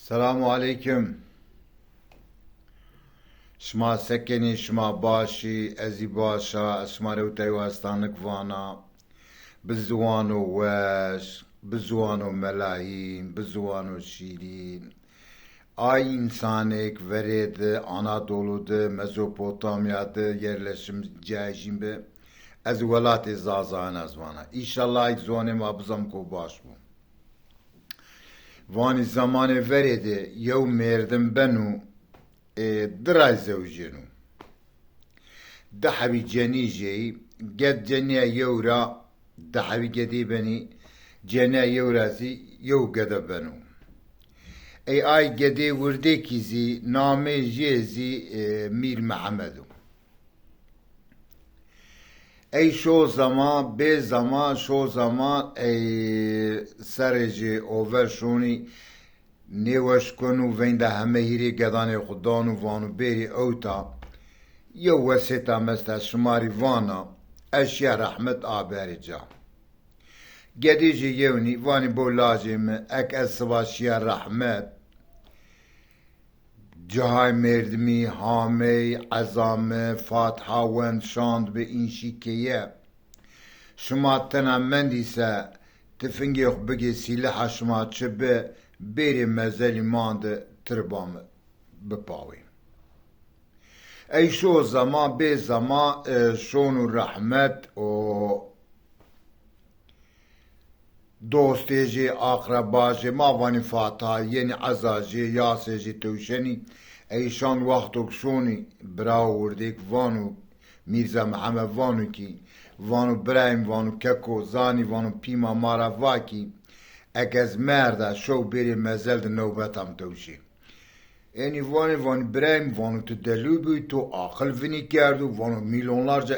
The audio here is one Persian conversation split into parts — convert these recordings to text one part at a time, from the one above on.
السلام عليكم. شما سكني شما باشي ازي باشا اسما روتاي واستانك فانا بزوانو واش بزوانو ملايين بزوانو شيرين ay insanek veredi Anadolu'da Mezopotamya'da yerleşim cahişim be ez velat zazan azvana İnşallah ek zonem abzam ko baş bu vani zamanı veredi yev merdim benu دراي زوجينو دحبي جنيجي قد جنيا يورا دحبي قدي بني جنيا يورازي يو قد بنو اي قدي ورديكيزي نامي جيزي مير محمدو اي شو زمان بي زمان شو زمان اي سرجي اوور شوني نيوش كونو وين ده همه هيري قداني خدانو وانو بيري اوتا يو وسيتا مستا شماري وانا اشياء رحمت آباري جا قديجي يوني واني بو لازم اك اسواشياء رحمت جهاي مردمي هامي عظام فاتحة وان شاند بإنشي كيه شما تنا منديسا تفنجي بگي سلاح شما چبه بيري مازالي ماند تربام بباوي اي شو زمان بي زمان شونو رحمت و دوستيجي اقرباجي ما واني فاتا يعني عزاجي ياسجي توشني اي شان وقتك شوني براو ورديك وانو ميرزا محمد وانو كي وانو برايم وانو ككو زاني وانو بيما مارا واكي اگز مرده شو بری مزل ده نوبت هم توشی یعنی وانی برایم وانو تو دلو بی تو عقل ونی کردو وانو میلیونlarca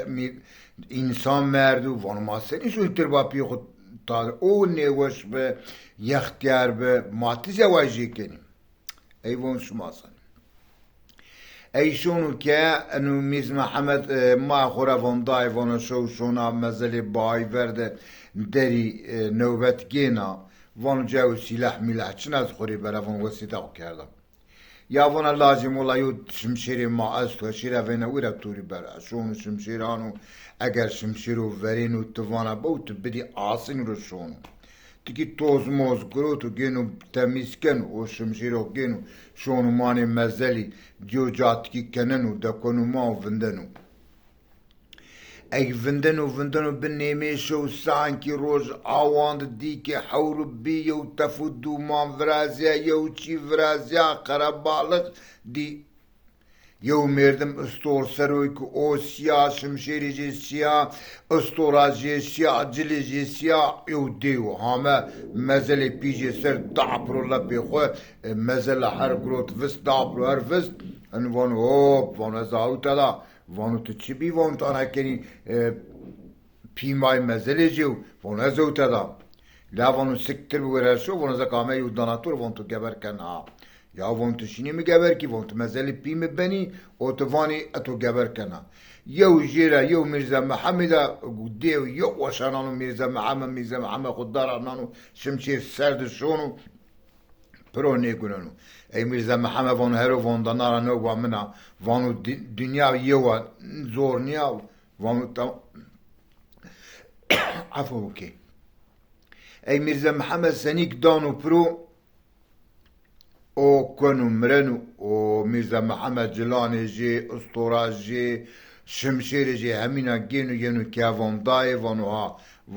insan مردو وانو ما سنی شو تربا پی خود تا او نوش به یختیار به ماتیز واجی کنیم ای وان شما سنی ای شونو که انو میز محمد ما خورا وان دای وانو شونا مزل بای ورده دری نوبت گینا وانو جاو سلاح میلح چن از خوری برا وان وسیطه کردم یا وانا لازم ولا یو شمشیر ما از تو شیره وینا ویره توری برا شونو شمشیرانو اگر شمشیرو ورینو توانا باوت بدی آسین رو شونو تکی توز موز کرو تو گینو تمیز کن و شمشیرو گینو شونو مانی مزلی دیو جاتکی کننو دکنو ما وندنو اي فندنو بالنيمي شو سانكي روج عواند ديكي حورو بيو تفدو مان فرازيا يو چي فرازيا قربالق دي يو مردم استور سرويك او سيا شمشيري جي سيا استورا جي سيا جلي جي سيا يو ديو هاما مزل بيجي سر دعبرو لبي خو مزل هر گروت فست دعبرو هر فست انوان هوب وان ازاوتا دا وانو تو چی بی وان تانا کنی پیمای مزلی جیو وانو ازوتا دا لا وانو سکتر بورشو وانو زکامه یو داناتور وان تو گبر کن ها یا وان تو شینی می گبر کی وان تو مزلی پیم بنی او تو وانی اتو گبر کن ها یو جیرا یو میرزا محمد دیو یو وشانانو میرزا محمد خود دارانانو شمشیر سرد شونو پرو نیگونانو ای میرزا محمد وانو هرو وان دانارا نو وامنا وانو دنیا یوا زور نیا وانو تا عفو اوکی ای میرزا محمد سنیک دانو پرو او کنو مرنو او میرزا محمد جلانی جی اسطورا جی شمشیر جی همینا گینو گینو که وان دای وانو ها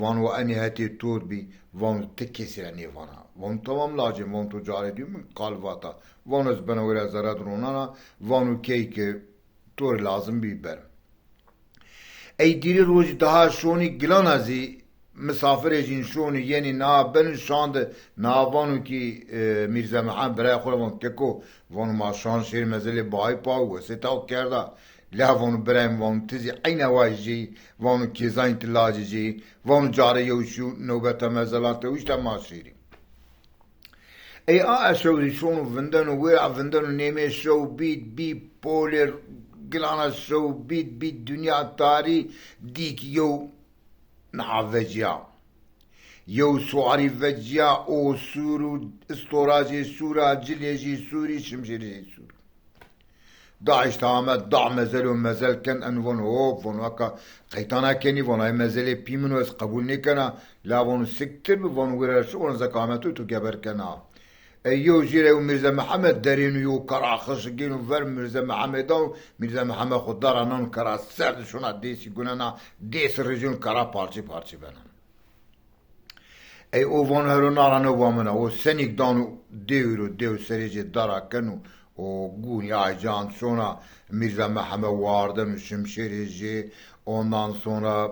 وانو انی هتی تور بی وانو تکی سیرنی وانا وانو تمام لاجم وانو تو جاره دیو من قالواتا وانو از بناویره زرد رونانا وانو کی که طور لازم بی برم ای دیری روز daha شونی گلان ازی مسافر جین شونی یعنی نا بن شاند نا وانو کی میرزا محمد برای خود وان تکو وانو ما شان شیر مزلی بای پاو و ستاو کرده لا وانو برایم وانو تزی عین واجی وانو کیزاین تلاجی جی وانو جاره یوشو نوبت مزلات ویشتا ما شیری ای شو شونو وندنو ویرا وندنو نیمه شو بی پولر گلانا شو بید دنیا تاری دیک یو نحوجیا يو سواري فجيا او سورو استوراجي سورا جليجي سوري شمشيري سوري داعش تامد دع مزل ومزل كان ان فون هوب فون وكا قيتانا كني فون هاي مزل بيمن وس قبول نكنا لا فون سكتر فون ويرا شو زكامتو تو جبر كنا ايو جيري وميرزا محمد دارين يو كرا خشقين وفر ميرزا محمد او ميرزا محمد خدار انون كرا سرد شونا ديسي قنانا ديس الرجون كرا بارچي بارچي بنا اي او فون هرو نارانو وامنا او سنيك دانو ديو سريجي دارا كنو و قون ya can sonra Mirza Mehmet vardım Şimşirici ondan sonra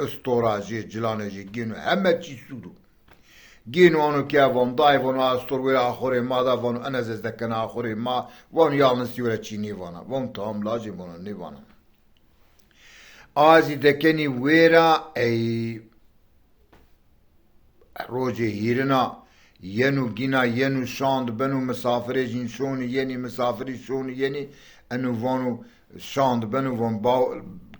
Istoracı Cilaneci gino hemen çisudu gino onu ki avon dayı onu astor ve ahire ma da onu anazezdekken ahire ma onu yalnız yöre çini vana onu tamamlacı onu ne vana azi dekeni vera ey roje hirina ينو جينا ينو شاند بنو مسافر جين شون يني مسافر شون يني انو فانو شاند بنو فان باو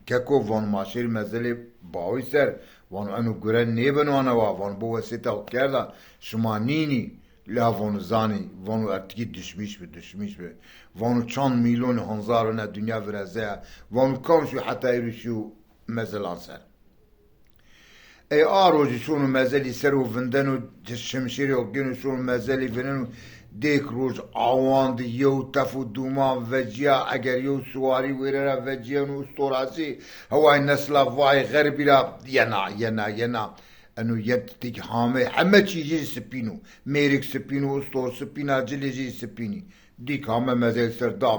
كاكو فان ماشير مزلي باوي سر وانو انو گرن نيبنو انا وان بو وسيطة وكردا شما نيني لا فانو زاني فانو ارتكي دشميش بي وانو چان ميلون هنزارنا دنيا فرزه وانو كامشو حتى يرشو مزلان سر ای آروزی شونو مزلی سرو وندنو شمشیری و گینو شونو مزلی وندنو دیک روز آواند یو تفو دومان وجیا اگر یو سواری ویره وجیا نو استورازی هوای نسلا وای غربی را ینا انو ید دیک همه چیزی سپینو میریک سپینو استور سپینا جلیجی سپینی دیک همه مزل سر دا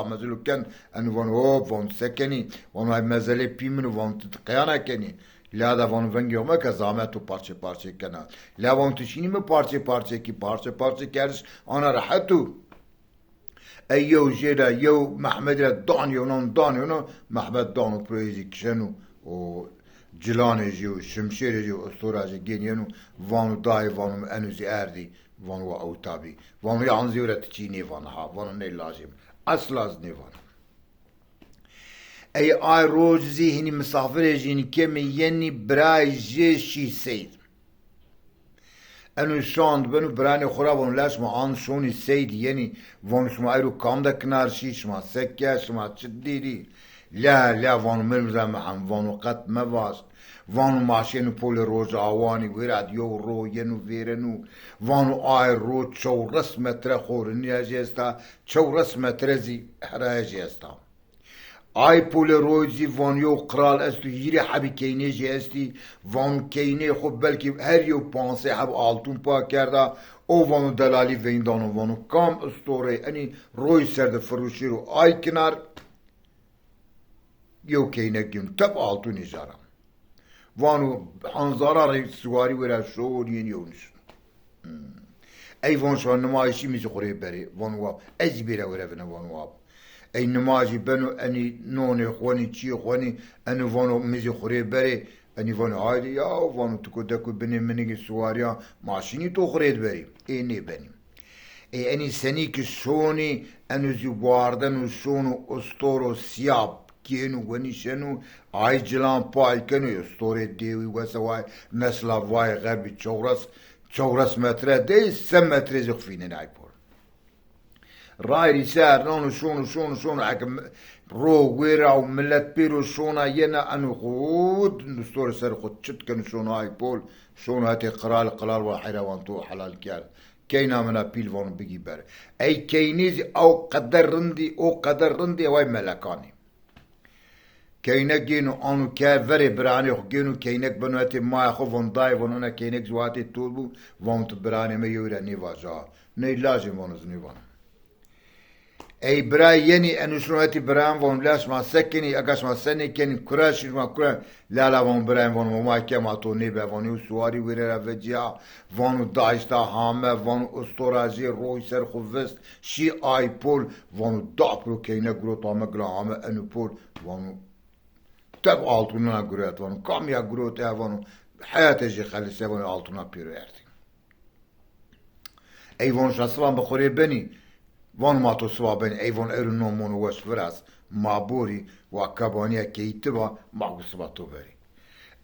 مزلو کن انو وان هوب وان سکنی وان های مزلی پیمنو وان تقیانه کنی لا da von vengioma ka zahmet tu parça kana la von tishini mi parça kerish ana rahatu ايو جيدا يو محمد دانيو محمد دانو بريزي كشنو و جلاني جيو شمشيري جيو اسطوراجي جينينو وانو داي وانو انوزي اردي وانو اوتابي وانو يعنزي ورتشيني وانها وانو ني لازم اصلاز نيفان ای آی روز ذهنی مسافر جینی کمی ینی برای جیشی سید انو شاند بنو برانی خورا وان لاش ما آن شونی سید یعنی وان شما ایرو کامده کنارشی شما سکه شما چدیری لا وانو مرمزم هم وانو قط مواست وانو ماشینو پول روز آوانی ویراد یو رو ینو ویرنو وانو آی رو چو رسمتر خورنی اجیستا چو رسمتر زی هره اجیستا آی پول روزی وانیو قرال استو یری حبی کینه جی استی وان کینه خب بلکه هر یو پانسه حب آلتون پا کرده او وانو دلالی ویندانو وانو کام استوره انی روی سرد فروشی رو آی کنار یو کینه گیم تب آلتون ایجارم وانو حنزارا ری سواری وره شور ین یونش ای وان شوان نمایشی میزی خوری بری وانو واب از بیره وره ونه وانو واب ای نمازی بنو انی نونی خوانی چی خوانی انو وانو میزی خوری بری انی وانو هایدی یا وانو تکو دکو بنی منیگی سواریا ماشینی تو خورید بری ای نی بنیم ای انی سنی که شونی انو زی واردن و شونو استورو سیاب کینو ونی شنو آی جلان پای کنو استوری دیوی وسوای نسلا وای غربی چورس متره دی 3 متره زخفینه نای پور رايري سار نونو شونو حكم رو ويرا وملت بيرو شونا ينا انو خود نستور سر خود شت كن شونو هاي بول شونو هاتي قرال وحيروان تو حلال كيال كينا منا بيل فون بيجي بر اي كينيزي او قدر رندي واي ملكاني كينك جينو انو كافري براني خو جينو كينك بنواتي ما خو فون داي فون انا كينك زواتي تولبو فون تبراني ما يورا نيفاجا ني لازم فون نيفانا ای برای یعنی انوشنواتی برام وان لاش ما سکنی اگاش ما سنی کنی کراشی ما کرا لالا وان برام وان ما که ما تو نیبه وانو سواری ویره وجیا وانو داشتا همه وانو استوراجی روی سر خوست شی آی پول وانو داپرو کینه گرو تامه گلا همه انو پول وانو تب آلتونا گروت وانو کامیا گروت وانو حیاتجی خلیسه وانو آلتونا پیرو ارتی ای وان شاسوان بخوری بنی وان ما تو سوابن ایوان ایرو نومون وش وراس مابوری و کبانیا کیتبا ماگو سباتو بری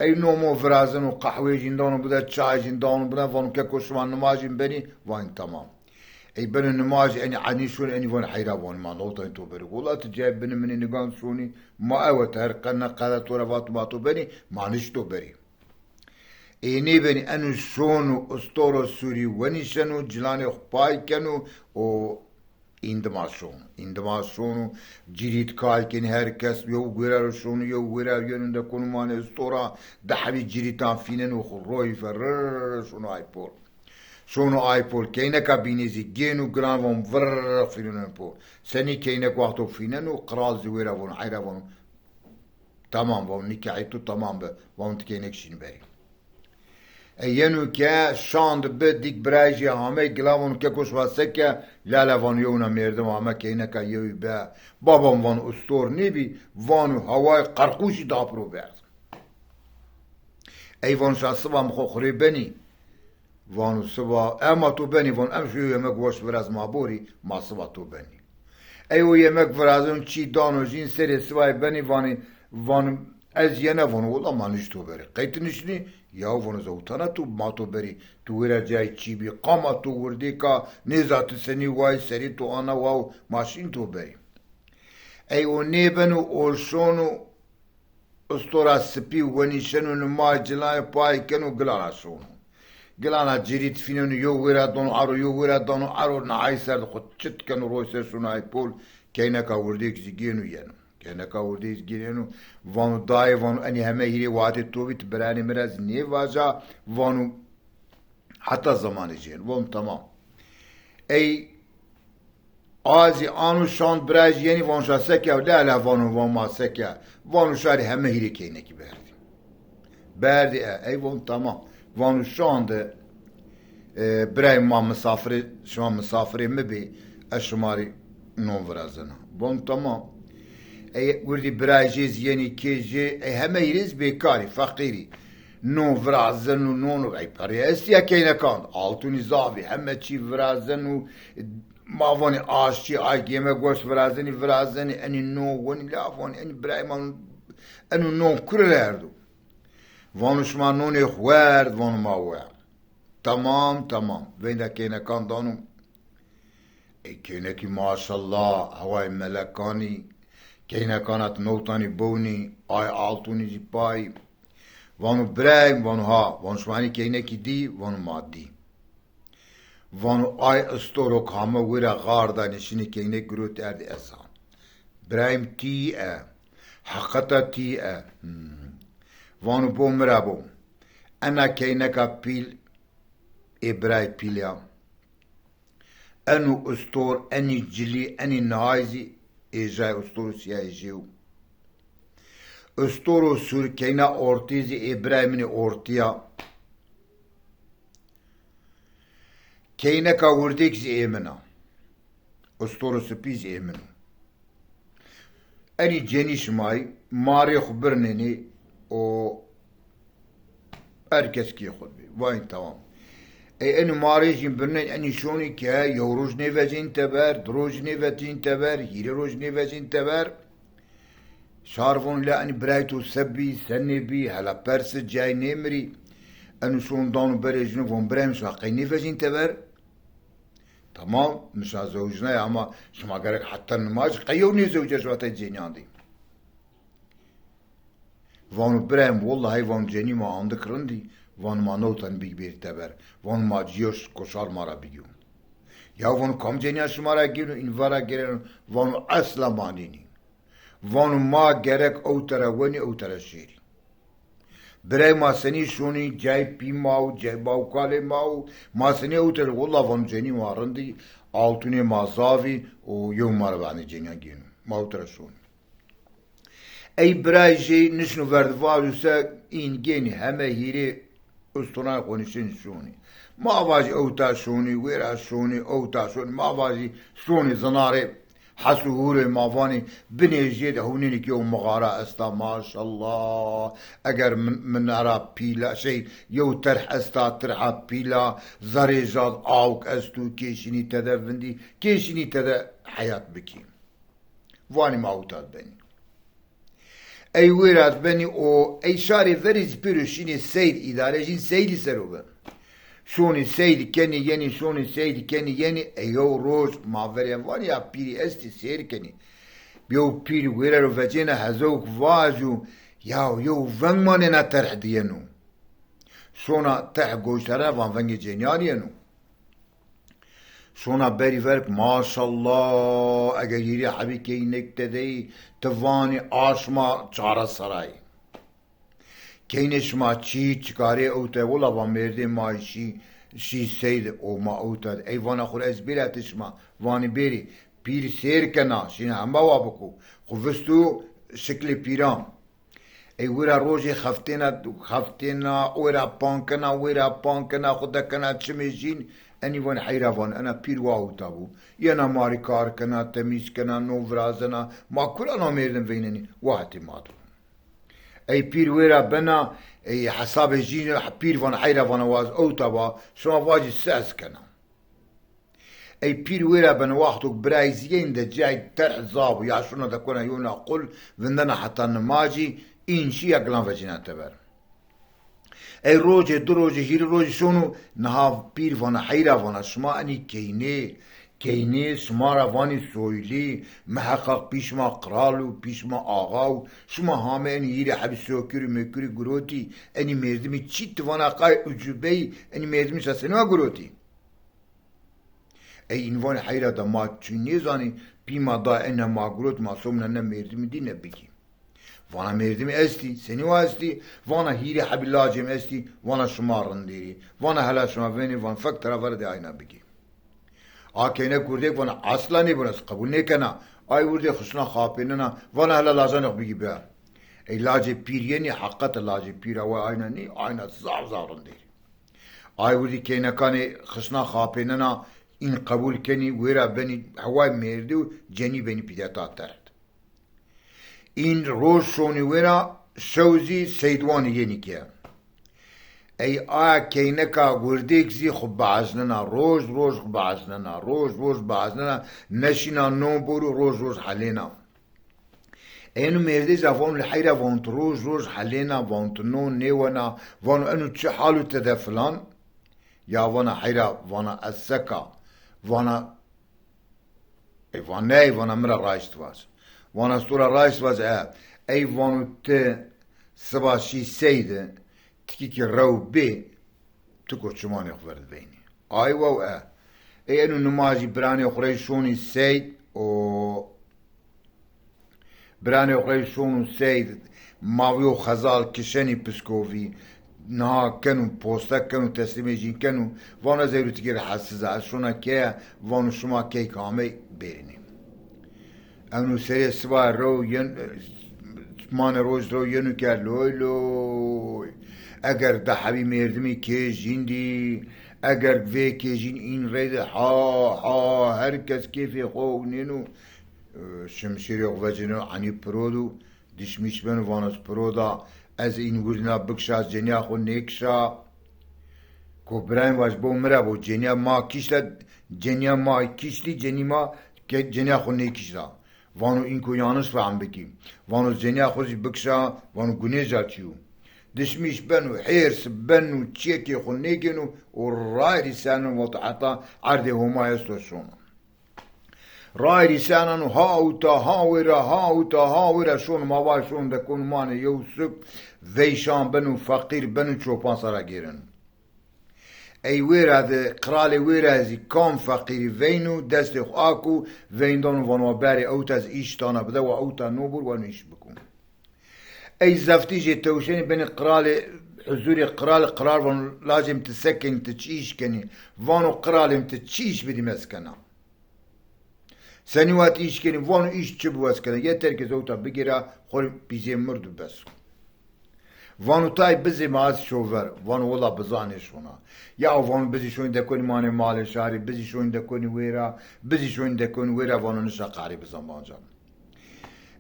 ای نومو فرازن و قهوه جندان بوده چای جندان بوده وان که کشمان نماجین بنی وان تمام ای بن نماز يعني عني شون يعني وان حيرا وان ما نوطن تو بري والله تجايب بن من نقان شوني ما اوت هرقنا قالت ورفات ما تو بني ما نشتو بري اینی بنی انو شونو استورو سوری ونی شنو جلانی خپای کنو و ایندما شونو جريت کای کن هر کس یو گویرا شونو یو گویرا یونو دا کنو مان استورا ده حبی جریتان فینن و خروی فرر شونو ای پول شونو ای پول کینه کا بینیزی گینو گران وان فرر فینن پول سنی کینه وقتو فینن و قراز ویرا وان حیرا وان تمام وان نکایتو تمام به وان تکینه کشین بری اینو که شاند به دیگ برایجی همه گلاون که کش واسه که لالا وان یونا مردم همه که اینه که یوی به بابام وان استور نیبی وانو هوای قرقوشی داپرو برد ای وان شاسبا مخوخری بنی وانو سبا اما تو بنی وان امشو یمک وش براز مابوری ما سبا تو بنی ایو یمک برازون چی دانو جین سری سوای بنی وان از یه نوانو والله ما نشتو بری قیت نشنی یا وانو زوتانا تو ما تو بری تو ویرا جای چی بی قاما تو وردی که نیزات سنی وای سری تو آنا واو ماشین تو بری ایو نیبنو اولشونو استورا سپی ونیشنو نما جلای پای کنو گلانا شونو گلانا جریت فینو یو ویرا دانو عرو نعای سرد خود چت کنو روی سرشونو ای پول که اینکا وردی کسی گینو ینو که کاودیز گیرینو وانو دای وانو انی همه هیری وادی تو بیت برانی مرز نی واجا وانو حتی زمانی جین وان تمام ای آزی آنو شاند براج یعنی وان شا سکیا لا وانو وان ما سکیا وانو شاری همه هیری که اینکی بردی ای وان تمام وانو شاند برای ما مسافری شما مسافری مبی اشماری نون ورازنا وان تمام ای وردی برایجیز یعنی کیجی ای همه یریز بیکاری فقیری نو ورازن و نونو ای پریستی اکی نکاند آلتونی زاوی همه چی ورازن و ماوانی آشچی آگی همه گوش ورازنی انی نو وانی لافانی انی برای من انو نو کرلردو وانو شما نونی خوارد وانو ما وار تمام وینده که نکاند دانو ای که نکی ماشالله هوای ملکانی که کانت نوتانی بونی آی آلتونی زی پای وانو برایم وانو ها وانو شمانی که اینکی دی وانو مادی وانو آی استورو کامه ویرا غارده نشینی که اینک گروت ارد اسان برایم تی حقیقتا تی وانو بوم بوم انا که اینکا پیل برای پیلیا انو استور انی جلی انی نهایزی ایجای استورو سیاه جیو استورو سورکینا اورتیزی ابراهیمین اورتیا کینا کا وردیک زی ایمنا استورو سپیز ایمنا انی جنیش مای ماری خبرنینی او herkes کی خود بی واین تمام انو ماریجین برنین انی شونی که یو روز نیوزین تبر دروز نیوزین تبر هیره روز نیوزین تبر شارفون لا اني برايتو سبي سني بي هلا برس جاي نمري انو شون دانو بري جنوفون برايم شاقي نيفجين تبر تمام مش زوجنا اما شما قالك حتى النماج قيوني زوجة شواتا جيني عندي وانو برايم والله هاي وان جيني ما عندك رندي وان ما نوتن بيك بير تبر وان ما جيوش كشار مارا بيجون يا وان كم جيني شمارا گيرو ان ورا گيرن وانو اصلا مانيني وانو ما گرک اوتره ونی اوتره شیری برای ما سنی شونی جای پی ماو جای باوکالی ماو ما سنی اوتره والله وانو جنی مارندی آلتونی ما زاوی و یو ماروانی جنیا گینو ما اوتره شونی ای برای جی نشنو وردوالو سا این گینی همه هیری استونای خونیشن شونی ما آوازی اوتا شونی ویرا شونی اوتا شونی ما آوازی شونی زناره حسوهور مافانی بنیجید هونینی که اون مغارا استا ماشالله اگر من ارا پیلا شی یو ترح استا ترحا پیلا زریجاد آوک استو کشینی تده وندی کشینی تده حیات بکی وانی ما اوتاد بینی ای ویرات بنی او ای شاری وریز پیروشینی سید اداره جین سیدی سروبه شونی سید کنی یعنی شونی سید کنی یعنی ایو روز ماوریم وانی یا پیری استی سیر کنی بیو پیری ویره رو وجینه هزوک واجو یو ونگ مانه نا ترح دینو شونا تح گوشتره وان ونگ جنیانینو شونا بری فرق ماشالله اگر یری حبی که نکته دی توانی آشما چاره سرای کینش ما چی چکاره اوته ولا و مرده ما شی سید او ما اوته ای وانا خور از بیرتش ما وانی بری پیر سیر کنا شین همه وابکو خوفستو شکل پیرام ای ورا روزی خفتینا ورا پانکنا خدا کنا چمیجین انی وان حیروان انا پیر واو تابو ینا ماری کار کنا تمیز کنا نوورازنا ما کلانا میردن ویننی واحتی مادو ای پیر ورا بنا ای حساب جین پیر وان حیروان واز او تابا شما واجی ساس کنا ای پیر ورا بنا وقتو برایزین ده جای ترح زابو یا شونا ده کنا یونا قل وندنا حتی نماجی این شی اگلان وجینا تبر ای روزه دو روزه هیر روزه شونو نها پیر وانا حیرا وانا شما انی کینه شما را وانی سویلی محقق پیش ما قرالو پیش ما آغاو شما همه انی هیر حبی سوکری مکری گروتی انی مردمی چی توانا قای اجوبی انی مردمی سسنوا گروتی ای این وانی حیرا دا ما چونی زانی پی ما دا انا ما گروت ما سومنا نمردمی دی نبگی وانا مردمی استی سنوا استی وانا هیری حبی لاجم استی وانا شما رندیری وانا هلا شما وینی وان فکر طرف ورد آینا بگی آکینه کرده وانا اصلا نی برس قبول نکنه آی ورده خشنا خاپیننا وانا هلا لازانه بگی بیا ای لاج پیریه حقیقت لاج پیره و آینا نی آینا زار رندیری آی ورده کینه کانی خشنا خاپیننا این قبول کنی ویرا بنی هوای مردی و جنی بنی پیدتا ترد این روز شونی ورا شوزی سیدوانی یعنی که ای که نکا گردیک زی خب بعضننا روز خب بعضننا روز بعضننا نشینا نو برو روز حلینا اینو مردی زفان الحیره وانت روز حلینا وانت نو نیونا وانو انو چه حالو تده فلان یا وانا حیره وانا السکا وانا وانا مرا رایشت واس وانا استورا رایشت واس ای وانو ته سباشی سیده تکی که رو بی تکر چمانی خورد بینی آی واو ای انو نمازی برانی خورای شونی سید و برانی خورای شونو سید ماویو خزال کشنی پسکووی نه کنو پوستا کنو تسلیمی جین کنو وانا زیرو تگیر حسزه شونا که وانو شما که کامه برینیم اونو سری سوا رو مان روز رو ینو کرد لوی اگر ده حبی مردمی که جیندی اگر وی که جین این رید ها هر کس کیفی خواه نینو شمشیری غوجنو عنی پرودو دشمیش بنو وانس پرودا از این ورنا بکشا جنیا خو نیکشا کو برایم واش بو مرا بو جنیا ما کیشتا جنیا ما کیشتی جنی ما که جنیا خو نیکشا وانو این کو یانش فهم بکی وانو جنیا خوزی بکشا وانو گونه جاتیو دشمیش بنو حیرس بنو چیکی خو نیکنو و رای رسانو و تحتا عرض هما یستوشون رای رسانو ها ویرا شون ماوا شون دکون مان یوسف ویشان بنو فقیر بنو چوپان سرا گیرن ای ویرا ده قرال ویرا ازی کام فقیری وینو دست آکو ویندانو وانو بری اوت از ایشتانا بده و اوتا نوبر وانو ایش بکن ای زفتیجی توشنی بین قرال حضور قرال وانو لازم تسکن تچیش کنی وانو قرالم تچیش بدی مسکنه سنوات ایش کنی وانو ایش چه بواز کنه یه ترکز اوتا بگیره خور بیزی مردو بس وانو تای بزی ماز شوور وانو ولا بزانه شونا یا وانو بزی شوین دکونی مانه مال شاری بزی شوین دکونی ویرا بزی شوین دکونی ویرا وانو نشا قاری بزن بانجا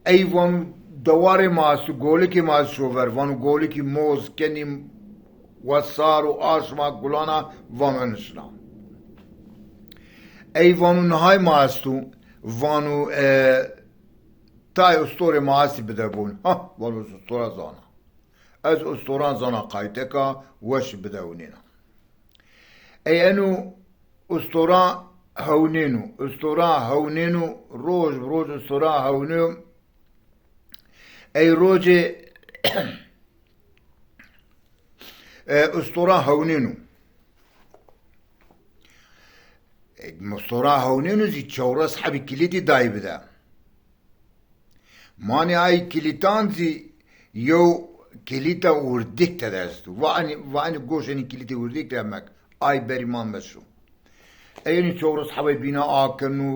ای وانو دوار ماز گولی که ماز شوور وانو گولی که موز کنی وصار و آشما گلانا وانو نشنا ای وانو نهای ماز تو وانو تای استور معاسی بده بون ها والو استورا زانا از استوران زانا قایتکا وش بده ونینا ای انو استوران هونینو روز بروز استوران هونینو ای روز استوران هونینو مستوران هونینو زی چورس حبی کلیتی دای بده مانی ای کلیتان زی یو کلیتا وردیک تدستو وانی گوشنی کلیتی وردیک تدمک ای بریمان بشو اینی چورس حبی بینا آکنو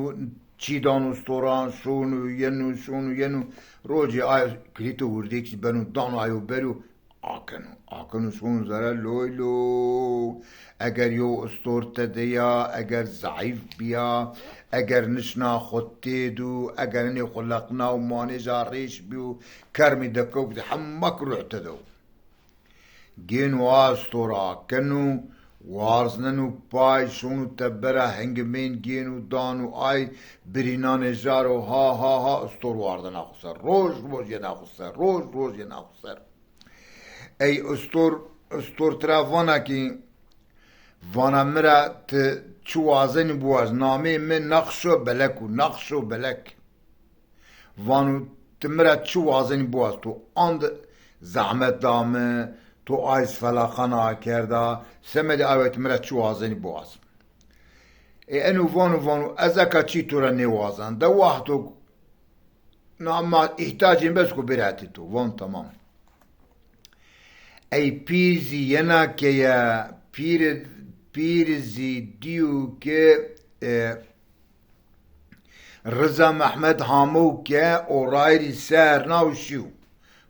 چیدان استوران شونو ینو روزی ای کلیتا وردیک بنو دانو ایو برو آکنو شون زره لویلو اگر یو استورت دیا اگر ضعیف بیا اگر نشنا خود تیدو اگر نی خلقنا و مانی جاریش بیو کرمی دکوک دی حمک روح تدو گینو استورا کنو وارزننو پای شونو تبره هنگمین گینو دانو آی برینان جارو ها استور واردن اخسر روز یه نخسر روز یه نخسر ای استور ترافانا کی وانا مرا چوازنی بواز نامه من نقشو بلک وانو تمرا چوازنی بواز تو اند زحمت دامه تو آیز فلاخانا کرده سمد آویت مرا چوازنی بواز اینو وانو ازاکا چی تو را نوازن ده وقتو ناما احتاجیم بس کو براتی تو وان تمام ای پیرزی ینا که یا پیرزی دیو که رضا محمد هامو که اورایری سر ناوشیو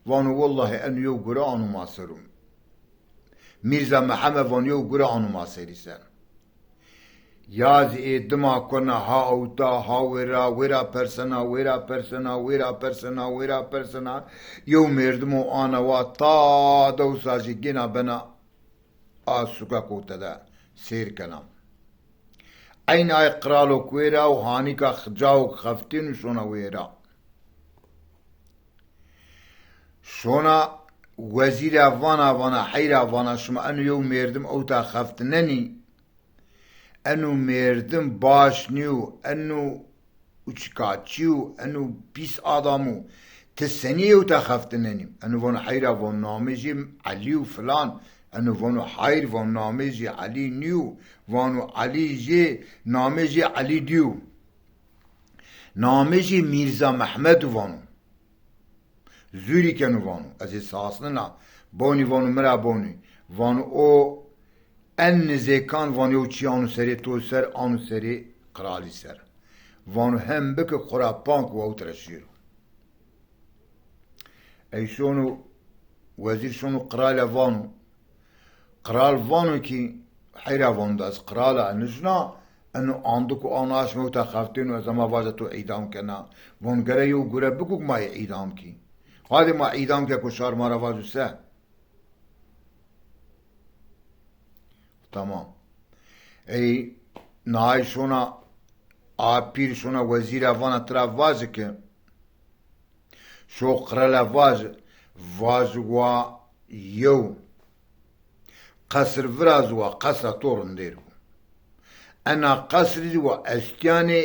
وانو والله انو یو گره آنو ماسرون میرزا محمد وانو یو گره آنو ماسری سر یاز ای دما کنه ها اوتا ها ویرا پرسنا یو مردمو آنا و تا دو ساجی گینا بنا آسوکا کوتا دا سیر کنم این آی قرالو کویرا و هانی کا خجاو خفتین شونا ویرا شونا وزیر وانا حیر وانا شما انو یو مردم اوتا خفتننی انو مردم باش نیو انو اچکاچیو انو بیس آدامو تسنیو تا خفتننیم انو وانو حیرا وان نامجی علیو فلان انو وانو حیر وان نامجی علی نیو وانو علی جی نامجی علی دیو نامجی میرزا محمد وانو زوری کنو وانو از ساسننا بانی وانو مرا بانی وانو او ان نزیکان وانو چی آنو سری تو سر آنو سری قرالی سر وانو هم بک قرابانک و اوترشیرو ای شونو وزیر شونو قرال وانو کی حیرا وانو از قرال انجنا انو آندکو آناش موتا خفتین و از اما واجه تو اعدام کنا وان گره یو گره بگو ما اعدام کی خواهد ما اعدام که کشار مارا واجو سه تمام ای نای شونا آپیر شونا وزیر افانا ترا واجه که شو قرال واجه و یو قصر فراز و قصر طورن دیرو انا قصر و استیان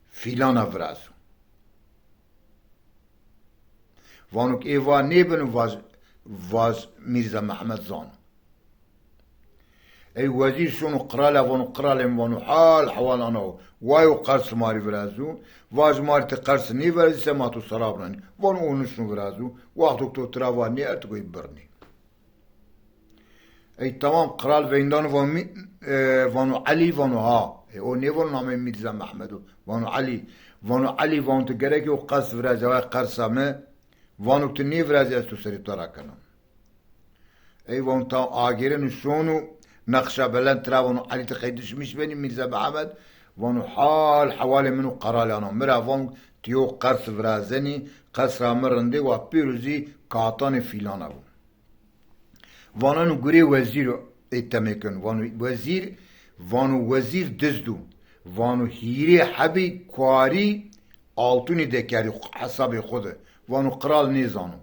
فیلان فرازو وانو که ایوا نیبن واز میرزا محمد زانو ای وزیر شونو قراله وانو حال انو وایو قرص ماری فرازو واج ماری قرص نی فرازی سماتو سرابرانی وانو اونشنو فرازو وقتو تو تراوانی ارتگوی برنی ای تمام قرال ویندان وانو علی وانو ها او نیوان نامه میرزا محمدو وانو علی وانو تو گره که او قرص فرازی وای قرصامه وانو تو نی فرازی از تو سری تارا کنم ای وانو تا آگیرن شونو نقشة بلند ترى وانو علي تقيدش مش بني ميرزا محمد وانو حوالي منو قرالي انا مرا وان تيو قرص فرازني قرص رامرندي و بيروزي كاتاني فيلانا وانو گري وزير اتمكن وانو وزير دزدو وانو هيري حبي كواري altuni dekeri hesabı خوده وانو قرال نیزانو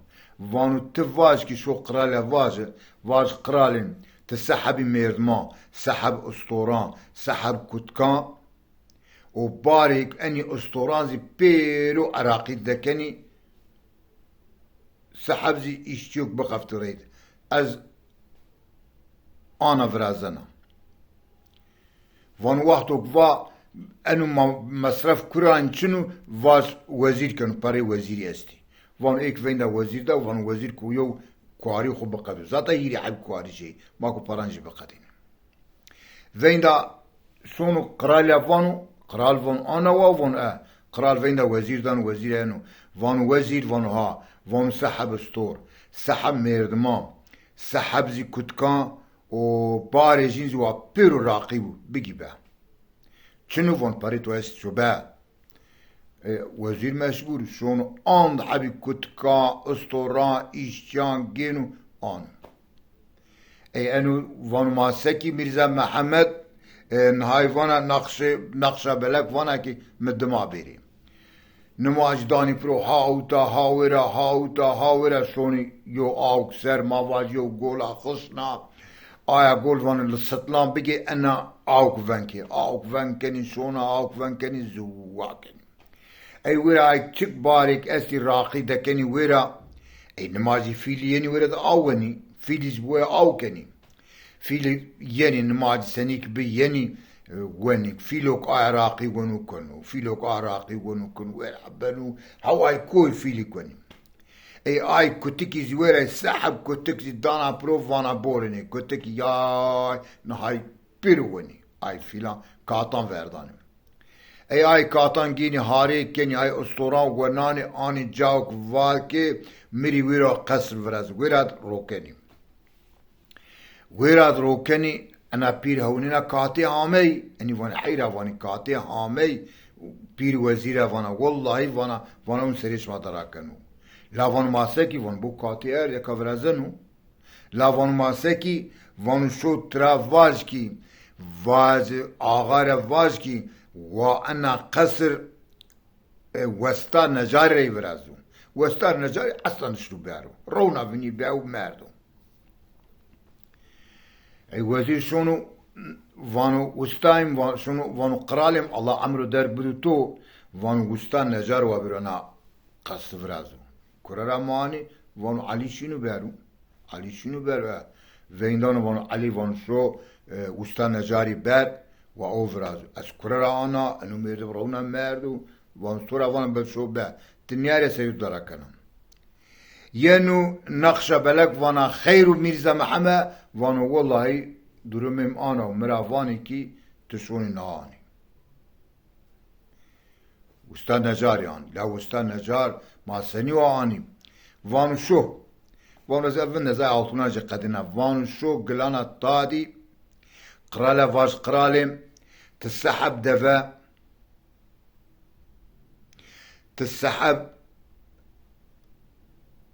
وانو تواج کی شو قرال واج قرالين تسحب ميردما سحب اسطوران سحب كتكان وبارك اني اسطوران زي بيرو عراقي دكني سحب زي اشتيوك بقفتريد از انا فرازنا وان وقتوك وا انو مصرف كران چنو واز وزير كانو بري وزيري استي وان ايك وين وزير دا وان وزير كويو كواري خو بقدو زاتا يري عب كواري شي ماكو برانجي بقدين وين دا سونو قرال وانو قرال وان انا وان قرال وين دا وزير دان وزير انو وان وزير وان ها وان سحب ستور سحب مردمان سحب زي كتكان و بارجين زوا بيرو راقيبو بيجي با چنو وان پاريتو است شو با وزير مشغول شون آن حبي كتكا استوران إشجان جينو آن أي أنو وانو ماسكي ميرزا محمد نهاي وانا نقشة بلك وانا كي مدما بيري نمو أجداني برو هاوتا شوني يو آوك سر ما واج يو قولا خصنا آیا گل وان لسطلان بگی انا آوك وانكني شونا آوك وانكني زواكني اي ويرا اي تك بارك استي راقي دكني ويرا اي نمازي فيلي يني ويرا دا اواني فيلي زبويا اوكني فيلي يني نمازي سنيك بي يني ونك فيلوك عراقي ونكنو فيلوك عراقي ونكنو ويرا بنو هواي كوي فيلي كوني اي كتكي زويرا سحب كتكي دانا بروف وانا بورني كتكي ياي نهاي بيرووني اي فيلا كاتان فرداني اي كاتان جيني هاري كني اي اسطوران وناني اني جاوك والكي ميري ويرا قصر فرز ويراد روكني انا بير هونينا كاتي هامي اني وانا حيرا واني كاتي هامي بير وزيرا وانا والله وانا اون سريش ما تراكنو لا وان ماسكي وان بو كاتي ار يكا فرزنو لا وان ماسكي وان شو ترافاجكي واز آغار واجكي وانا قصر وستا نجاري فرازو وستا نجاري اصلا شلو بيارو رونا بني بيعو مردو اي وزير شونو وانو وستايم شونو وانو قرالم الله عمرو در بدو تو وانو وستا نجار وابرنا قصر فرازو كرارا ماني وانو علي شنو بيارو ويندان وانو علي وانو شو وستا نجاري بر و اوفرازو از كرارا انا انو ميرد رونا مردو وانو ستورا وانو بلشو بر تنياري سيد دارا كنم ينو نقشة بلك وانا خير ميرزا محمد وانو والله درمم انا ومراواني كي تشوني نهاني وستا نجار يعني لا وستا نجار ما سني واني وانو شو وانو زفن زي altuna قدنا وانو شو قلانا طادي قرالا واش قرالم تسحب دفا تسحب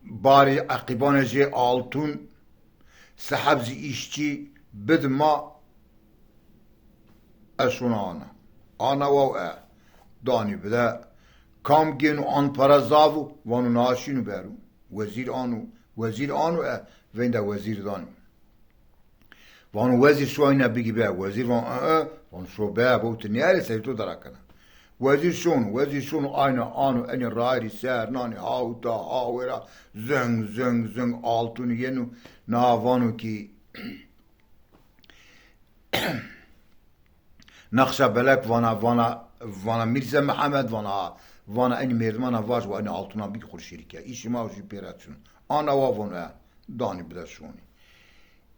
باري عقبان جي altun سحب زي işçi بدما اشونا انا و داني بدا كام جينو ان پرزاو وانو ناشينو بيرو وزير انو وين دا وزير داني وانو وزير شوينا بيجي بقى وزير وان شو بقى بوتنيالي سيتو دراكنا وزير شونو اينا انو اني رايري سار ناني هاوتا هاورا زنگ altun ينو ناوانو كي نقشة بلك وانا ميرزا محمد وانا اني مردمانا واج وانا altuna بيك خور شركة ايش ما وجي بيراتشون انا وانا داني بدا شوني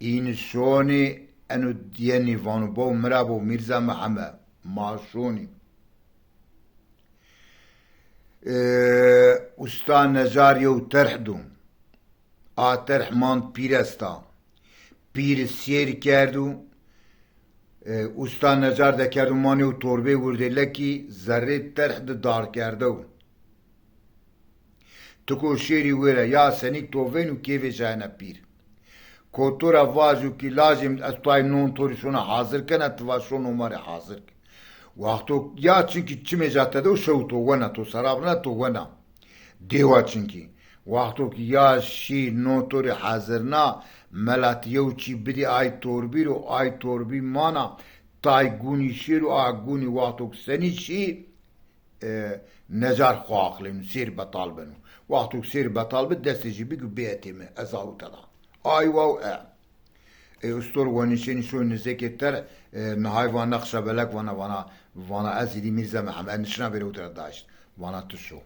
این شوني انو ديني وانو بو مرابو ميرزا محمد ما شوني استان نجار يو ترحدو ترح مان پیرستا پیر سیر کردو استان نجار ده کردو مانی و توربه ورده لکی ذره ترح ده دار کردو تکو شیری ویره یا سنیک توفین و کیوه جاینا پیر کوتورا واجو کی لازم استای نون توری شونا حاضر کنه تواشون عمر حاضر کن وقتو یا چنکی چی میجاته دو شو تو ونا تو سراب نه تو ونا دیوا چنکی وقتو که یا شی نوتور حاضر نه ملت یو چی بدی آی توربی رو آی توربی مانا تای گونی شیر و آگونی وقتو که سنی چی نجار خواقلیم سیر بطال بنو وقتو که سیر بطال بد دستی جی بگو بیتیمه ازاو تدا آی واو استور ونشین شو نزدیک تر نهای وان نقشه بلک وانا ازیدی میرزا محمد نشنا بیرو تر داشت وانا تشو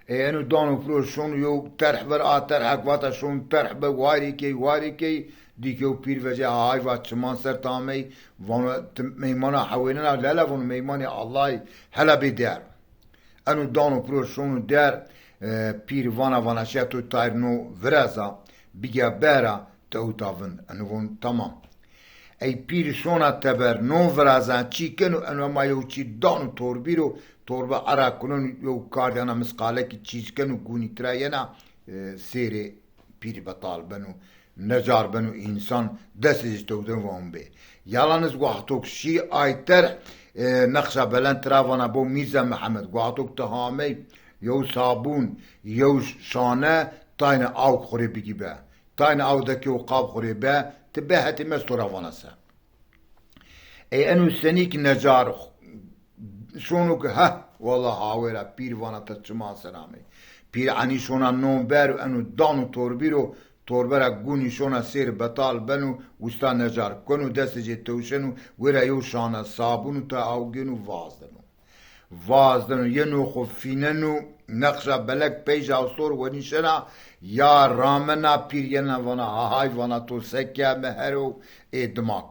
انو دانو پرو شون یو طرح بر طرح واتا شون طرح به واری کی دیکو پیر وجه های و چمان سر تامی وانا میمانا حویننا لالا وانا میمانی الله هلا بیدار انو دانو پرو شون در پیر وانا شیطو تایر نو ورزا بگه برا تاوتاون انو تمام ای پیر شونا تبر نو ورازان چی کنو انو ما یو چی دانو توربی رو توربا عرا کنون یو کاردیانا مسقاله کی چیز کنو گونی تراینا سیر پیر بطال بنو نجار بنو انسان دستش تودن وان بی یالانز وقتوک شی آیتر نقشه بلند تراوانا بو میرزا محمد وقتوک تهامی یو صابون یو شانه تاین آو خوری بگی به تاین آو دکی و قاب خوری به تبه هتی مستو روانا سا ای انو سنیک نجار شونو که ها والله هاویرا پیر وانا تچما سلامی پیر انی شونا نوم برو انو دانو توربی رو توربرا گونی شونا سیر بطال بنو وستا نجار کنو دست جی توشنو ویرا یو شانا صابونو تا اوگینو وازدنو یه نو خفیننو نقشه بلک پیش آستور ونیشنا یا رامنا پیر ینا وانا های وانا تو سکیا مهرو دما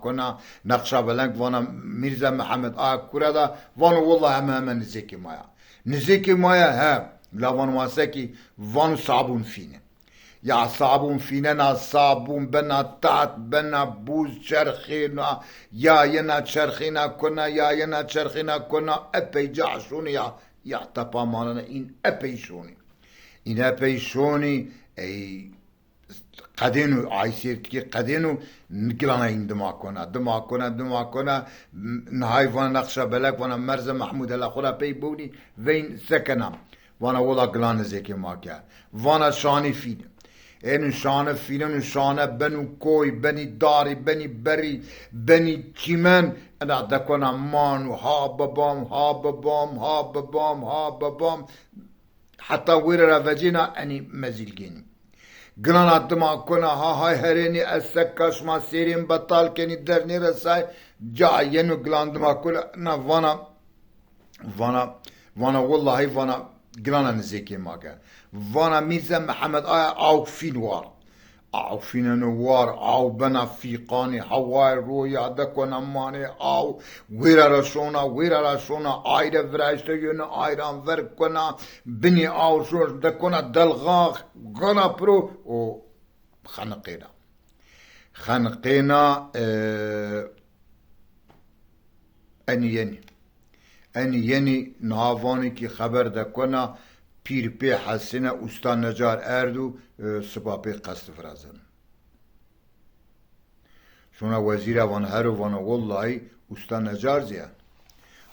کنا نقشه بلک وانا میرزا محمد آکورا دا وانا والله همه نزیکی مایا ها لا وانا واسکی وانا صابون فینه یا صابون فینه نا صابون بنا تات بنا بوز چرخینا یا ینا چرخینا کنا اپی جعشونی یا تپا مانانا این اپی شونی ای قدینو آیسیرت که قدینو نگلانا این دما کنا نهای وانا نقشه بلک وانا مرز محمود الله خورا پی بونی وین سکنم وانا ولا گلان زیکی ما کرد وانا شانی فینه اینو شانه فیلن شانه بنو کوی بنی داری بنی بری بنی چیمن انا دکونا مانو ها ببام حتی ویر را وجینا انی مزیلگین گلان ادما کنا های هرینی از سکاش ما سیرین بطال کنی در نیرسای جا ینو گلان دما کنا نا وانا والله وانا گلان نزیکی ما کرد وانا میرزا محمد او فینوار او بنا فیقانی هوای رویا دکن امانی او ویرا رشونا آیره ورشته یون آیران ور کنا بنی او شور دکنا دلغاق گنا پرو و خنقینا انی یعنی نهاوانی که خبر دکنا پیر پی حسینه استا نجار اردو سپا پی قصد فرازن شونا وزیر وان هرو وان والله استا نجار زیان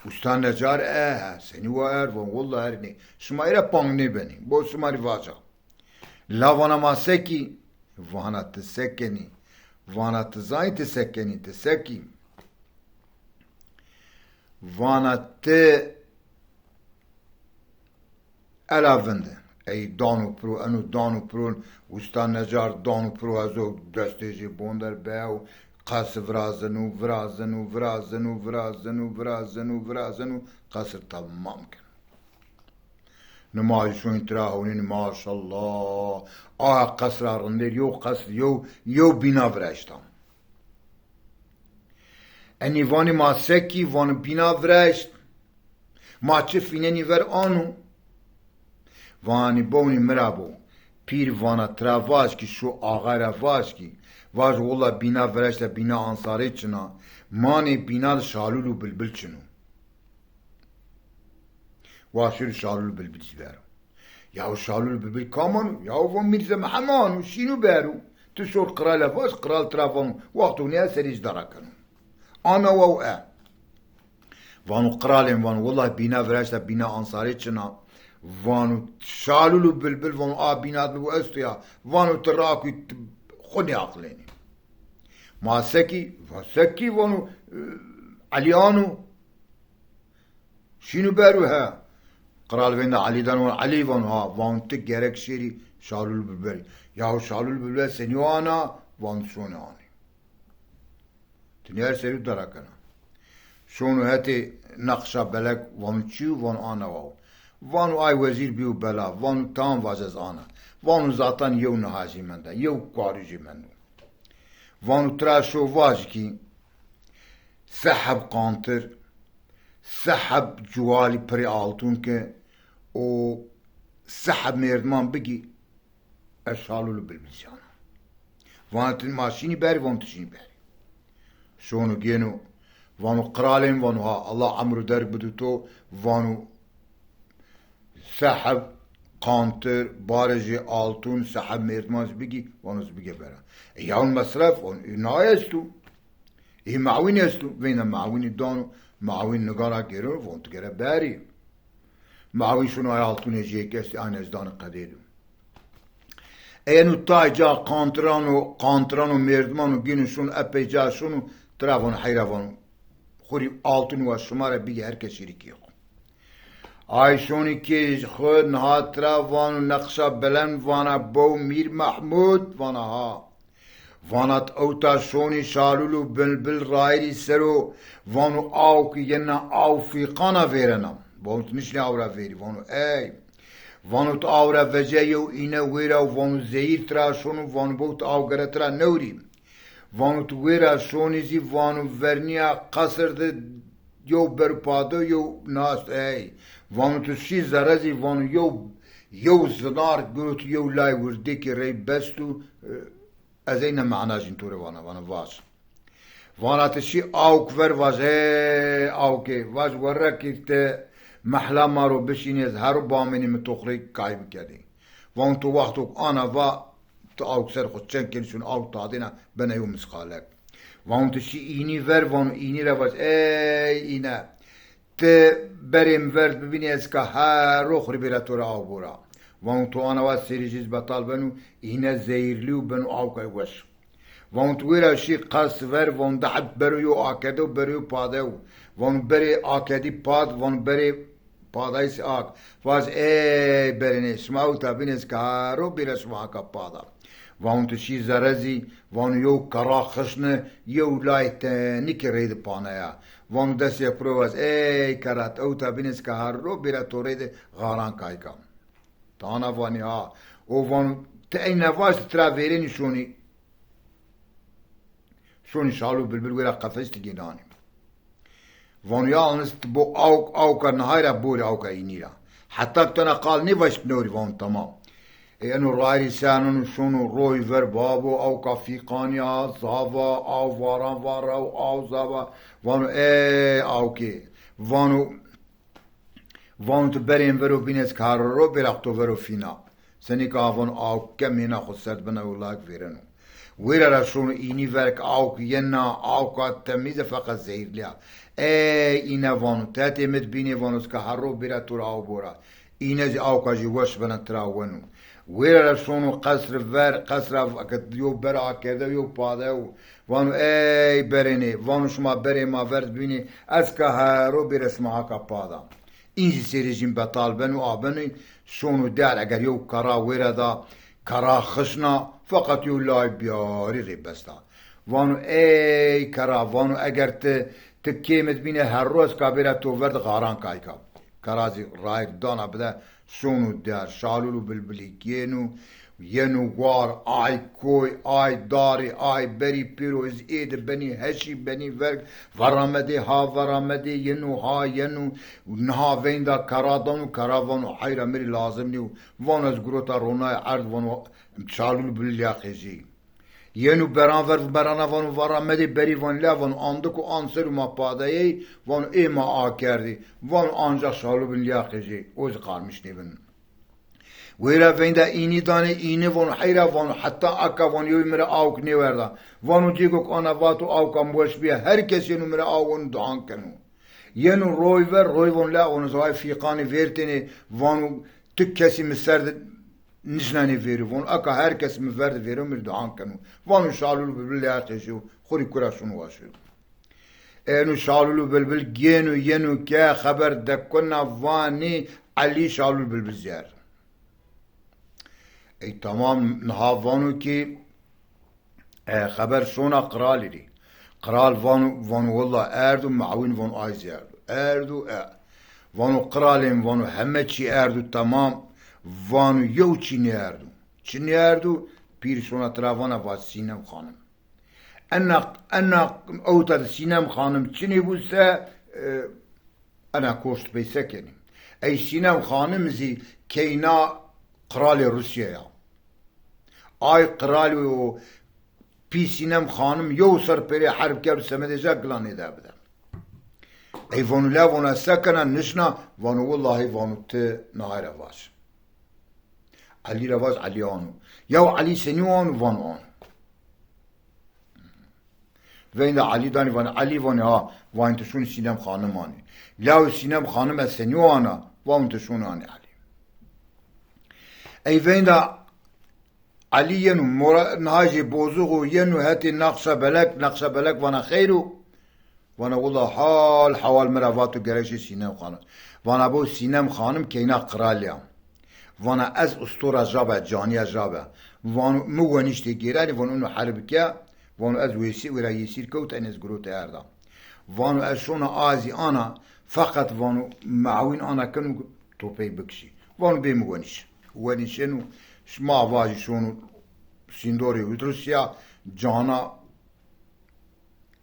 استا نجار سنی و ار وان والله هرنی شما ایره پانگ نبینی با شما رواجا لا وانا ما سکی وانا تسکنی وانا تزای تسکی وانا الاونده ای دانو پرو وستان نجار دانو پرو ازو دستیجی بوندر بیو قصر ورازنو قصر تمام کن نمایشون تراهونین ماشالله قصر رندر یو قصر یو بینا ورشتم انی وانی ما سکی وان بینا ورشت ما چه فیننی ور آنو وانی بونی مرابو پیر وانا تراواش کی شو آغا رواش کی واج والله بینا ورشت بینا انصاری چنا مانی بینا شالولو بلبل چنو واشر شالولو بلبل برو یا شالولو بلبل کامانو یا و میرزا محمانو شینو برو تشور قرال واش قرال ترافانو وقتو نیا سریج دارا کنو آنا و وانو قرالين وانو والله بينا فراشتا بينا أنصاري چنا وانو شالولو بلبل وانو بينات بو استيا وانو تراكي خوني عقليني ما سكي وانو عليانو شنو باروها قرال وين علي دان علي وان تجرك شيري شالول بلبل ياهو شالول بلبل سنيوانا وان شوناني تنيار سيرو دراكنا شونو هاتي نقشة بلك وان تشيو وان انا وانو اي وزير بيو بلا وانو تام واجز انا وانو زاتان يو نهاجي من دا يو قارجي منو وانو تراشو واجكي سحب قانتر سحب جوالي بري آلتون که و سحب مردمان بگی اشالولو بالبلسيانا وانت ماشيني باري وانت تشيني باري شونو جينو وانو قرالين وانو ها الله عمرو درك بدو تو وانو سحب قانتر بارجي آلتون سحب مردمان بگی وانو بگی بارا يهون مصرف وانو ناي استو ايه معوين استو وين معوين دانو معاوين نقارا گرو وانت گره باري معاوين شنو آلتون جيك استي آن ازدان قديدو اینو تای جا قانترانو مردمانو گینو شون اپی جا شونو تراوانو حیروانو خوری آلتون و شماره بیگه هر کسی ریکی خو آی شونی که خود نها تراوانو نقشا بلند وانا بو میر محمود وانا ها وانات اوتا شونی شالولو بلبل رایری سرو وانو آو که ینا آو فیقانا ویرنم وانو تنشنی آورا ویری وانو ای وانو تا آورا وجه یو اینه ویرا وانو زهیر ترا شونو وانو بوت آو گره ترا نوری وانو تو ویرا شونی زی وانو ورنیا قصر ده یو برپادو یو ناست ای وانو تو شی زرزی وانو یو زنار گروت یو لای ورده که ری بستو از این معناش اینطوره وانا واش وانا تشي آوك ور واش آوكي واش ورکی ته محلا مارو بشینی از هر بامنی متوخری کایب کردی وان تو وقتو آنا و تو آوك سر خود چند کنشون آوك تادینا بنایو مسخالک وان تشي اینی ور وان اینی را واش اینا ته بریم ورد ببینی از که هر روخ ری بیره تو را آو بورا وان تو آنا واس سریجیز بطال بنو اینا زیرلیو بنو آوکای وش وان تو ویرا شی قص ور وان دحب برویو آکدو برویو پادو وان بری آکدی پاد وان بری پادایس آک واز ای برینه شماو تا بینیز کارو بیره شما کا پادا وان تو شی زرزی وان یو کرا خشنه یو لایت نیکی رید پانایا وان دست یک پرو واز ای کرات او تا بینیز کارو بیره تو رید غاران کای کام تانا وانی ها او وان تای نواز تراویرینی شونی شالو بلبل ویرا قفش تگینانی وان یالنس بو اوکا نهایرا بوری اوکا اینیرا حتی تنا قال نیوش بنوری وان تمام اینو رایری سانونو شونو روی ور بابو اوکا فیقانیا زاوا او واران وارا او زاوا وانو ای اوکی وانو تو بریم ورو بینز کار رو برختو ورو فینا سنی که آوان آو کمینا خود سرد بنا اولاک ویرنو ویره را شونو اینی ورک آو که ینا آو که تمیز فقط زهیر لیا اینا وانو تاتی مد بینی وانوز که هر رو بیره تو را آو بورا اینا زی آو که جی وش بنا تراونو ویره را شونو قصر ور قصر یو برا کرده یو پاده وانو ای برینی وانو شما بری ما ورد بینی از که هر رو بیره سمها که پاده اینجی سریجیم بطال بنو آبنو شونو دار اگر یو کرا ویره دا کرا خشنا فقط یو لای بیاری ری بستا وانو ای کرا وانو اگر تکیمت بینه هر روز که بیره تو ورد غاران کای که کرازی رای دانا بده شونو دار شالولو بلبلی ینو وار آی کوی آی داری آی بری پیروز اید بنی هشی بنی ورگ ورامده ها ورامده ینو ها ینو نها ویندا کرادانو کراوانو حیره مری لازم نیو وان از گروتا رونای عرض وانو شالول بلیاقیجی ینو برانه وانو ورامده بری وان لیا وانو اندکو آنسرو ما پادهی وانو ای ما آ کردی وانو آنجا شالول بلیاقیجی اوز قارمش نیبن ویرا ویندا اینی دانه اینی وانو حیرا وانو حتی اکا وانو یوی میره آوک نیوردا وانو دیگو که آنا واتو آوکا موش بیا هر کسی نو میره آوون دهان کنو ينو روي فون لا ونزواي فيقاني فيرتني وانو تك كسي مسرد نشناني فيرو فون اكا هر كس مفرد فيرو مردعان كانو وانو شالولو بالله اخيشو خوري كراشون واشو انو شالولو بالبل جينو ينو كا خبر دكنا فاني علي شالولو بالبزيار اي تمام نهافانو كي خبر شونا قرالي دي قرال فانو والله اردو معوين فانو ايز اردو وانو قرالين وانو همه چي اردو تمام وانو یو چینی اردو پیرشونا تراوانا واد سینم خانم انا اوتا سینم خانم چینی بوسه انا کوشت بیسه کنیم ای سینم خانم زی کینا قرال روسیه یا آی قرال و پی سینم خانم یو سر پری حرب کرد سمده جا گلانه ده بده ای وانو لا وانا سکنن نشنا وانو والله وانو ته نهار واش علي رواز عليانو يو علي سنيوان وان وين علي داني وان علي وان ها وان تشون سينم خانماني لو سينم خانم سنيوانا وان تشون اني علي اي وين دا علي ينو نهاجي بوزوغو ينو هاتي نقصة بلك وانا خيرو وانا والله حوال مرواتو قريشي سينم خانم وانا بو سينم خانم كينا قراليام وانا از اسطوره جابه جانيه جابه وانو موانيشتي گيراني وانو انو حرب كيا وانو از ويسي ورا يسير كوت انز گروت اردا وانو از شونا آزي انا فقط وانو معوين انا كنو توبي بكشي وانو بي موانيش وانيشنو شما واجي شونو سيندوري روسيا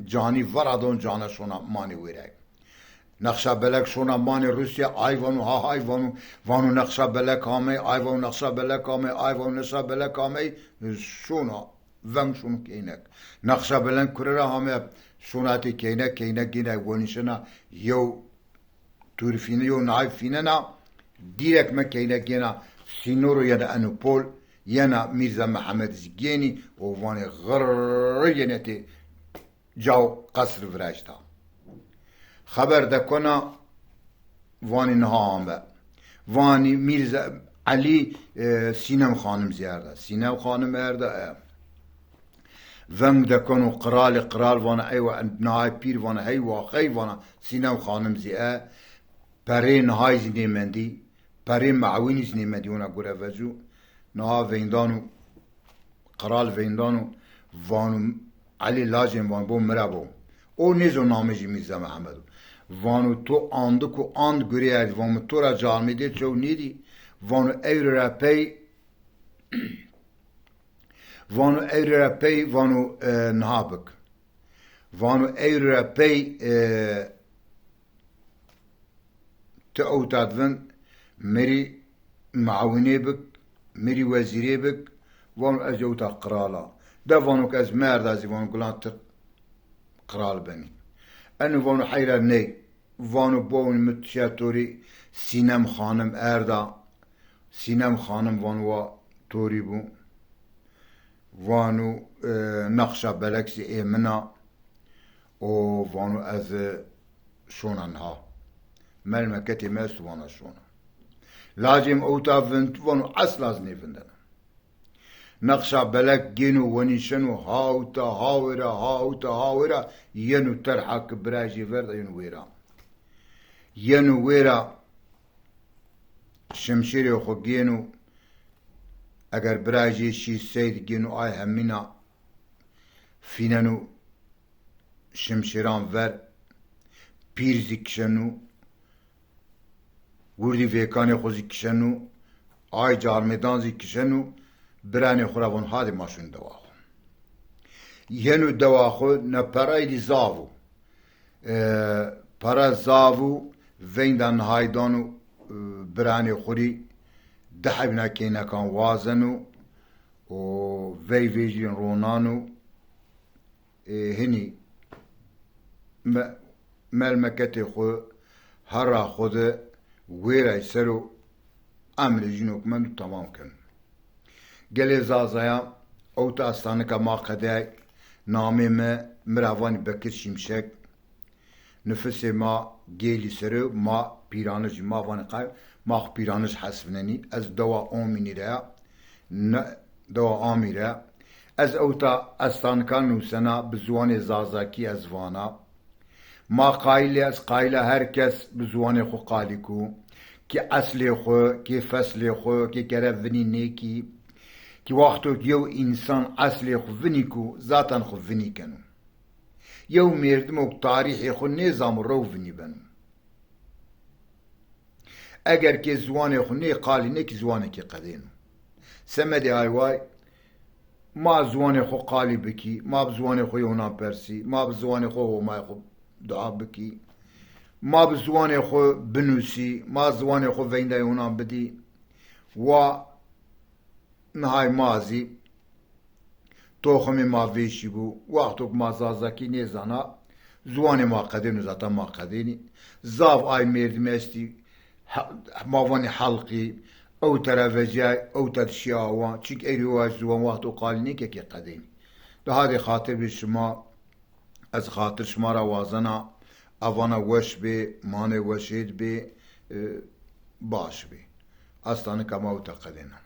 جاني ورادون جانا شونا ماني ويراي نقشه بلک شونا مان روسیا آیوانو ها آیوانو وانو نقشه بلک همه آیوانو نقشه بلک همه آیوانو نقشه بلک همه شونا ون شون کینک نقشه بلک کرره همه شوناتی کینک گینه ونیشنا یو تورفینه یو نایفینه نا دیرک ما کینک گینا سینورو یا انوپول یا میرزا محمد زگینی و وانی غرر ینتی جاو قصر فرشتا خبر دکنا وانی نهامه وانی میرزا علی سینم خانم زیارده سینم خانم ارده ونگ دکنو قرال وانا ایوه نهای پیر وانا هی واقعی وانا سینم خانم زیاره پره نهای زنیمندی پره معوینی زنیمندی اونا گره وزو نها ویندانو قرال ویندانو وانو علی لاجن وان بو مرابو او نیزو نامجی میرزا محمدو وانو تو آندکو آند گریه وانو تو را جالمیده چو نیدی وانو ایره را پی وانو نهابک وانو ایره را پی تا اوتادون مری معاونه بک مری وزیره بک وانو از اوتا قرالا ده وانو که از مرد ازی وانو گلان تر قرال بني انو وانو حيرا ني وانو بون متشاتوري سينم خانم اردا سينم خانم وانو توري بو وانو نقشة بلكسي ايمنا و وانو از شوننها ملمكتي مست وانا شونا لاجم اوتا فنت وانو اصلا زنيفندنا نقشا بلک گینو ونیشنو هاوتا ینو ترحک براجی ورد ینو ویرا شمشیری خو گینو اگر براجی شی سید گینو آی همینا فیننو شمشیران ور پیرزی کشنو وردی ویکانی خوزی کشنو آی جارمیدانزی کشنو براني خرافون هادي ماشون دواخو ينو دواخو نپراي دي زاوو پرا زاوو وين دان هايدانو براني خوري دحبنا كينا كان وازنو و في فيجين رونانو هني ملمكتي خو هرا خود ويرا يسرو عمل جنوك منو تمام كن گلی زازایا اوتا استانکا ما قدای نامی ما مروانی بکر شمشک نفس ما گیلی سر ما پیرانج ما وانقای ما خو پیرانج حسبننی از دوا آمینی را دوا آمیره از اوتا استانکان نوسنا بزوان زازاکی از وانا ما قایل از قایل هر کس بزوان خو قالیکو که اصل خو که فصل خو که کرفنی نیکی که وقتو که یو انسان اصل خو ونی کو ذاتن خو ونی کنو یو مردمو تاریخ خو نظام رو ونی بنو اگر که زوان خو نی قالی نه که زوان که قدینو سمدی آیوای ما زوان خو قالی بکی ما بزوان خو یونا پرسی ما بزوان خو ما خو دعا بکی ما بزوان خو بنوسی ما زوان خو وینده یونا بدی و نهای مازی توخم ما ویشی بو وقتو ما زازاکی نیزانا زوان ما قدینو زاتا ما قدینی زاف آی مردم استی ماوان حلقی او ترافجای او ترشیاوان چیک ایرواج زوان وقتو قالینی که قدینی ده هذه خاطر بشما از خاطر شما را وازنا اوانا وش بی مانه وشید بی باش بی استانه کما او تقدینم